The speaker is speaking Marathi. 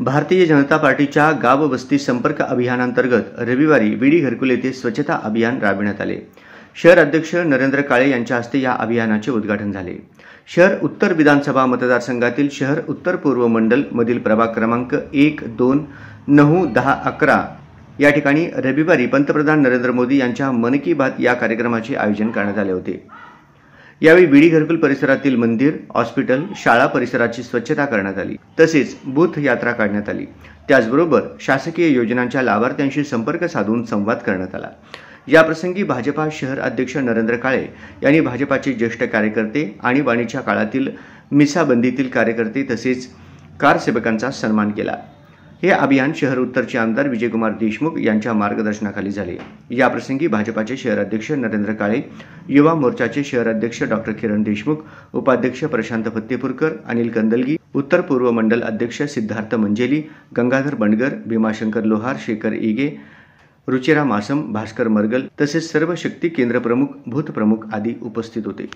भारतीय जनता पार्टीच्या गाव वस्ती संपर्क अभियानांतर्गत रविवारी विडी घरकुल येथे स्वच्छता अभियान राबविण्यात आले। शहर अध्यक्ष नरेंद्र काळे यांच्या हस्ते या अभियानाचे उद्घाटन झाले। शहर उत्तर विधानसभा मतदारसंघातील शहर उत्तर पूर्व मंडल मधील प्रभाग क्रमांक 1, 2, 9, 10, 11 या ठिकाणी रविवारी पंतप्रधान नरेंद्र मोदी यांच्या मन की बात या कार्यक्रमाचे आयोजन करण्यात आले होते। यावेळी विडी घरकुल परिसरातील मंदिर, हॉस्पिटल, शाळा परिसराची स्वच्छता करण्यात आली। तसेच बूथ यात्रा काढण्यात आली। त्याचबरोबर शासकीय योजनांच्या लाभार्थ्यांशी संपर्क साधून संवाद करण्यात आला। या प्रसंगी भाजपा शहर अध्यक्ष नरेंद्र काळे यांनी भाजपाचे ज्येष्ठ कार्यकर्ते आणीबाणीच्या काळातील मिसाबंदीतील कार्यकर्ते तसेच कारसेवकांचा सन्मान केला। हे अभियान शहर उत्तरचे आमदार विजयकुमार देशमुख यांच्या मार्गदर्शनाखाली झाले। या प्रसंगी भाजपाचे शहर अध्यक्ष नरेंद्र काळे, युवा मोर्चाचे शहर अध्यक्ष डॉक्टर किरण देशमुख, उपाध्यक्ष प्रशांत फत्तेपूरकर, अनिल कंदलगी, उत्तर पूर्व मंडल अध्यक्ष सिद्धार्थ मंजेली, गंगाधर बंडगर, भीमाशंकर लोहार, शेखर इगे, रुचिरा मासम, भास्कर मरगल तसेच सर्व शक्ती केंद्र प्रमुख, भूत प्रमुख आदी उपस्थित होते।